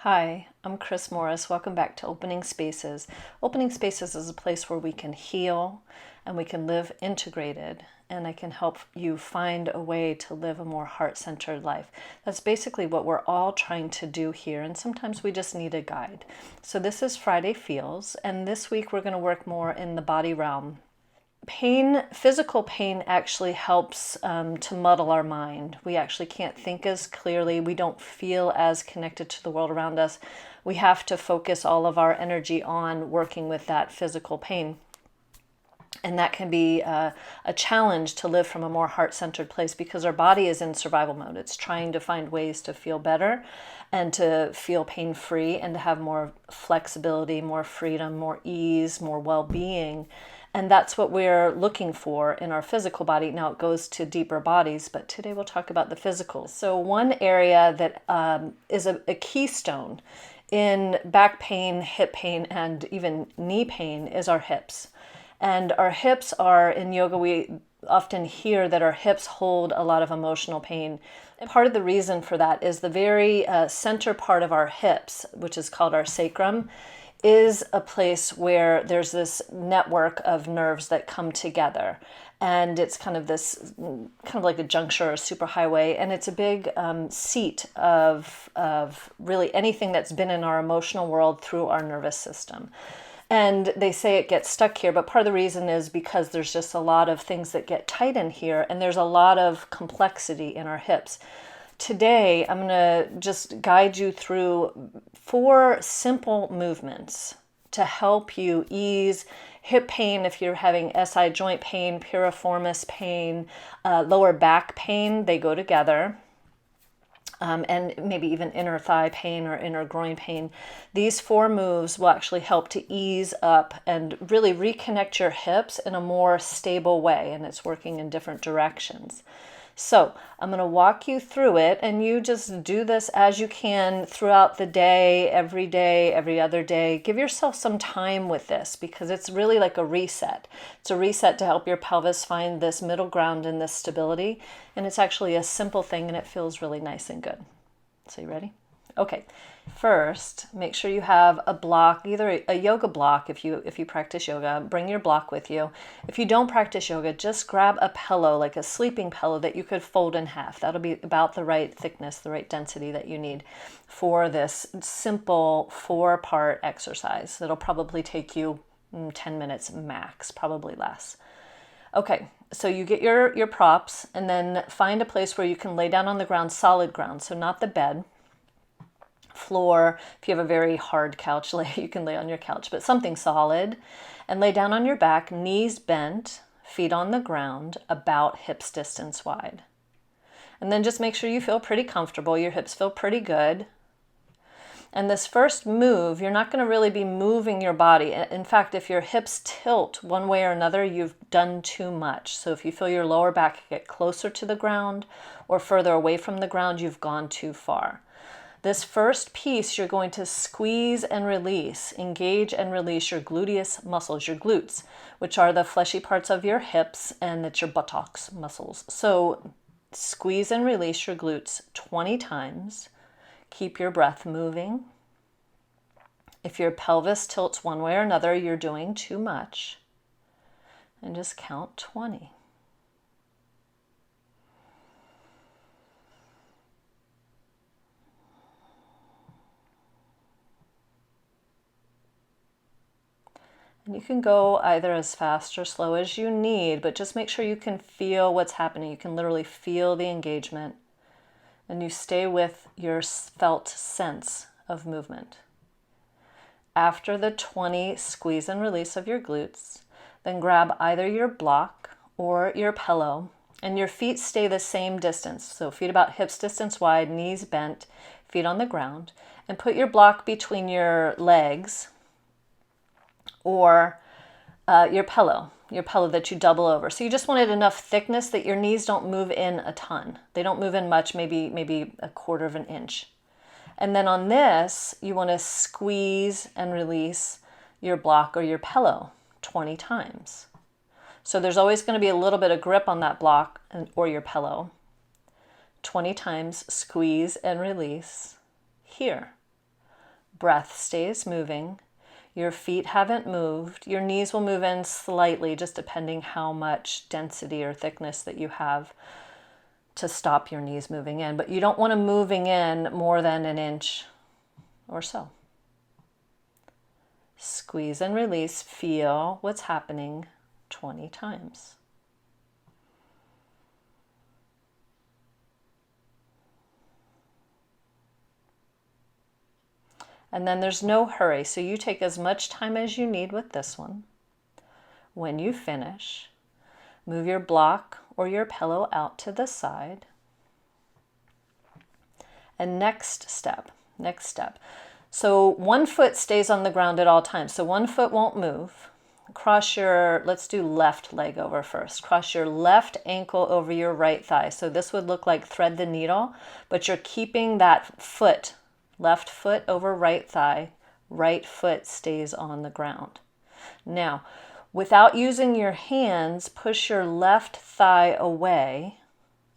Hi, I'm Chris Morris. Welcome back to Opening Spaces. Opening Spaces is a place where we can heal and we can live integrated, and I can help you find a way to live a more heart-centered life. That's basically what we're all trying to do here, and sometimes we just need a guide. So this is Friday Feels, and this week we're going to work more in the body realm. Pain, physical pain actually helps to muddle our mind. We actually can't think as clearly. We don't feel as connected to the world around us. We have to focus all of our energy on working with that physical pain. And that can be a challenge to live from a more heart-centered place because our body is in survival mode. It's trying to find ways to feel better and to feel pain-free and to have more flexibility, more freedom, more ease, more well-being. And that's what we're looking for in our physical body. Now it goes to deeper bodies, but today we'll talk about the physical. So one area that is a keystone in back pain, hip pain, and even knee pain is our hips. And our hips are, in yoga, we often hear that our hips hold a lot of emotional pain. And part of the reason for that is the very center part of our hips, which is called our sacrum, is a place where there's this network of nerves that come together. And it's kind of this, kind of like a juncture or a superhighway. And it's a big seat of really anything that's been in our emotional world through our nervous system. And they say it gets stuck here, but part of the reason is because there's just a lot of things that get tight in here, and there's a lot of complexity in our hips. Today, I'm going to just guide you through 4 simple movements to help you ease hip pain if you're having SI joint pain, piriformis pain, lower back pain. They go together. And maybe even inner thigh pain or inner groin pain. These 4 moves will actually help to ease up and really reconnect your hips in a more stable way, and it's working in different directions. So I'm going to walk you through it, and you just do this as you can throughout the day, every other day. Give yourself some time with this because it's really like a reset. It's a reset to help your pelvis find this middle ground and this stability. And it's actually a simple thing, and it feels really nice and good. So you ready? Okay. First, make sure you have a block, either a yoga block if you practice yoga. Bring your block with you. If you don't practice yoga, just grab a pillow, like a sleeping pillow that you could fold in half. That'll be about the right thickness, the right density that you need for this simple 4-part exercise. That'll probably take you 10 minutes max, probably less. Okay, so you get your props, and then find a place where you can lay down on the ground, solid ground, so not the bed. Floor. If you have a very hard couch, you can lay on your couch, but something solid, and lay down on your back, knees bent, feet on the ground, about hips distance wide. And then just make sure you feel pretty comfortable. Your hips feel pretty good. And this first move, you're not going to really be moving your body. In fact, if your hips tilt one way or another, you've done too much. So if you feel your lower back get closer to the ground or further away from the ground, you've gone too far. This first piece, you're going to squeeze and release, engage and release your gluteus muscles, your glutes, which are the fleshy parts of your hips, and it's your buttocks muscles. So squeeze and release your glutes 20 times. Keep your breath moving. If your pelvis tilts one way or another, you're doing too much. And just count 20. And you can go either as fast or slow as you need, but just make sure you can feel what's happening. You can literally feel the engagement, and you stay with your felt sense of movement. After the 20 squeeze and release of your glutes, then grab either your block or your pillow, and your feet stay the same distance. So feet about hips distance wide, knees bent, feet on the ground, and put your block between your legs, or your pillow that you double over. So you just wanted enough thickness that your knees don't move in a ton. They don't move in much, maybe 1/4 of an inch. And then on this, you want to squeeze and release your block or your pillow 20 times. So there's always going to be a little bit of grip on that block or your pillow. 20 times, squeeze and release here. Breath stays moving. Your feet haven't moved. Your knees will move in slightly, just depending how much density or thickness that you have to stop your knees moving in. But you don't want them moving in more than an inch or so. Squeeze and release. Feel what's happening 20 times. And then there's no hurry, so you take as much time as you need with this one. When you finish, move your block or your pillow out to the side. And next step. So one foot stays on the ground at all times, so one foot won't move. Cross your, let's do left leg over first. Cross your left ankle over your right thigh. So this would look like thread the needle, but you're keeping that foot, left foot over right thigh, right foot stays on the ground. Now, without using your hands, push your left thigh away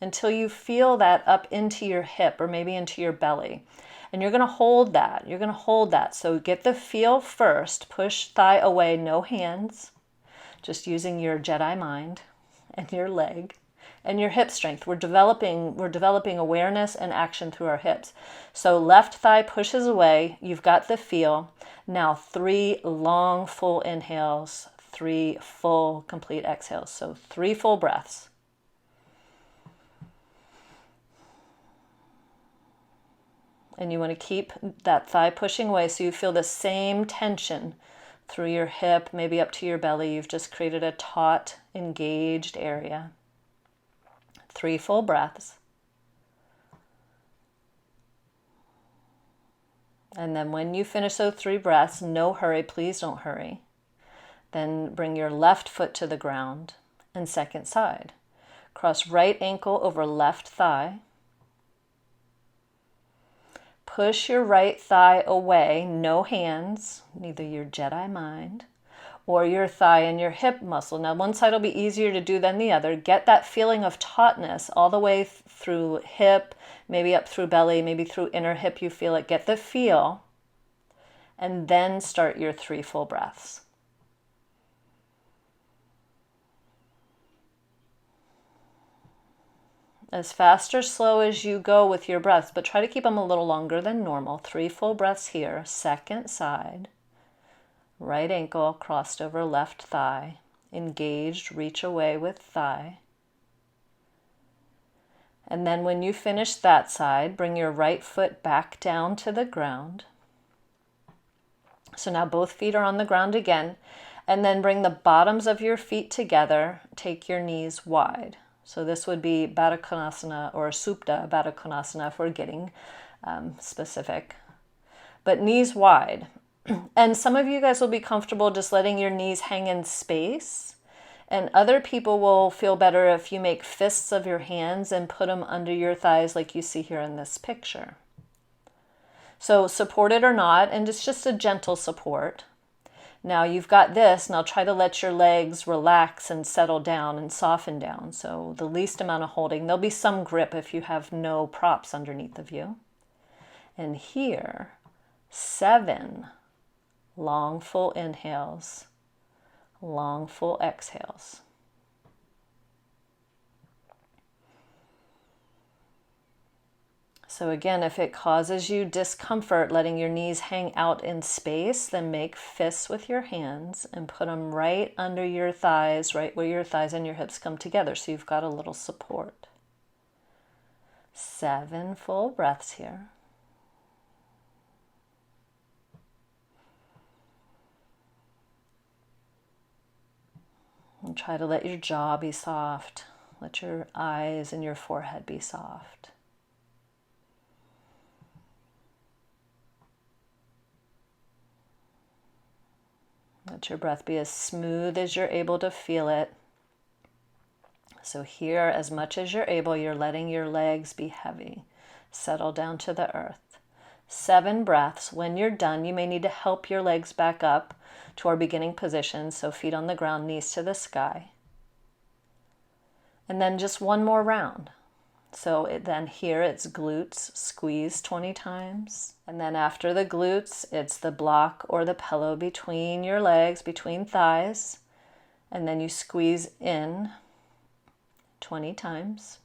until you feel that up into your hip or maybe into your belly. And you're going to hold that. So get the feel first. Push thigh away, no hands. Just using your Jedi mind and your leg and your hip strength. We're developing awareness and action through our hips. So left thigh pushes away. You've got the feel. Now 3 long full inhales, 3 full complete exhales. So 3 full breaths. And you want to keep that thigh pushing away so you feel the same tension through your hip, maybe up to your belly. You've just created a taut, engaged area. 3 full breaths. And then when you finish those 3 breaths, no hurry, please don't hurry. Then bring your left foot to the ground and second side. Cross right ankle over left thigh. Push your right thigh away, no hands, neither your Jedi mind or your thigh and your hip muscle. Now one side will be easier to do than the other. Get that feeling of tautness all the way through hip, maybe up through belly, maybe through inner hip you feel it. Get the feel and then start your 3 full breaths. As fast or slow as you go with your breaths, but try to keep them a little longer than normal. 3 full breaths here, second side. Right ankle crossed over left thigh. Engaged, reach away with thigh. And then when you finish that side, bring your right foot back down to the ground. So now both feet are on the ground again. And then bring the bottoms of your feet together. Take your knees wide. So this would be Baddha Konasana or Supta Baddha Konasana if we're getting specific. But knees wide. And some of you guys will be comfortable just letting your knees hang in space. And other people will feel better if you make fists of your hands and put them under your thighs like you see here in this picture. So supported or not, and it's just a gentle support. Now you've got this. Now try to let your legs relax and settle down and soften down. So the least amount of holding. There'll be some grip if you have no props underneath of you. And here, 7 long full inhales, long full exhales. So again, if it causes you discomfort letting your knees hang out in space, then make fists with your hands and put them right under your thighs, right where your thighs and your hips come together, so you've got a little support. 7 full breaths here. And try to let your jaw be soft. Let your eyes and your forehead be soft. Let your breath be as smooth as you're able to feel it. So here, as much as you're able, you're letting your legs be heavy. Settle down to the earth. 7 breaths. When you're done, you may need to help your legs back up to our beginning position. So feet on the ground, knees to the sky. And then just one more round. So then here it's glutes, squeeze 20 times. And then after the glutes, it's the block or the pillow between your legs, between thighs. And then you squeeze in 20 times.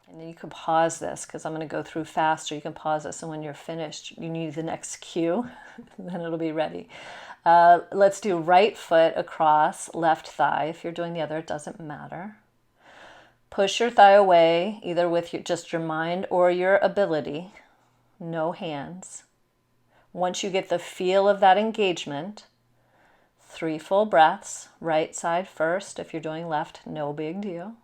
And then you can pause this because I'm going to go through faster. You can pause this, and when you're finished, you need the next cue, then it'll be ready. Let's do right foot across left thigh. If you're doing the other, it doesn't matter. Push your thigh away, either with just your mind or your ability. No hands. Once you get the feel of that engagement, 3 full breaths, right side first. If you're doing left, no big deal.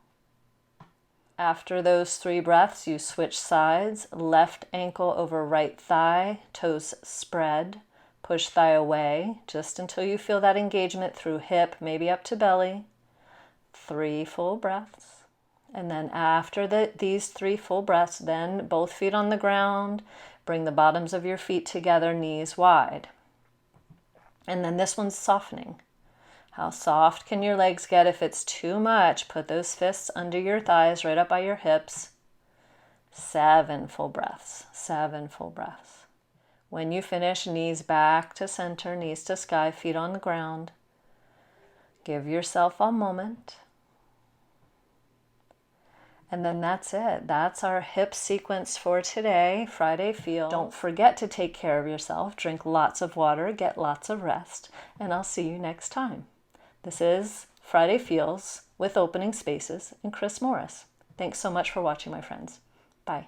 After those 3 breaths, you switch sides, left ankle over right thigh, toes spread, push thigh away, just until you feel that engagement through hip, maybe up to belly. 3 full breaths. And then after these 3 full breaths, then both feet on the ground, bring the bottoms of your feet together, knees wide. And then this one's softening. How soft can your legs get? If it's too much, put those fists under your thighs, right up by your hips. 7 full breaths, 7 full breaths. When you finish, knees back to center, knees to sky, feet on the ground. Give yourself a moment. And then that's it. That's our hip sequence for today, Friday Feel. Don't forget to take care of yourself. Drink lots of water, get lots of rest, and I'll see you next time. This is Friday Feels with Opening Spaces and Chris Morris. Thanks so much for watching, my friends. Bye.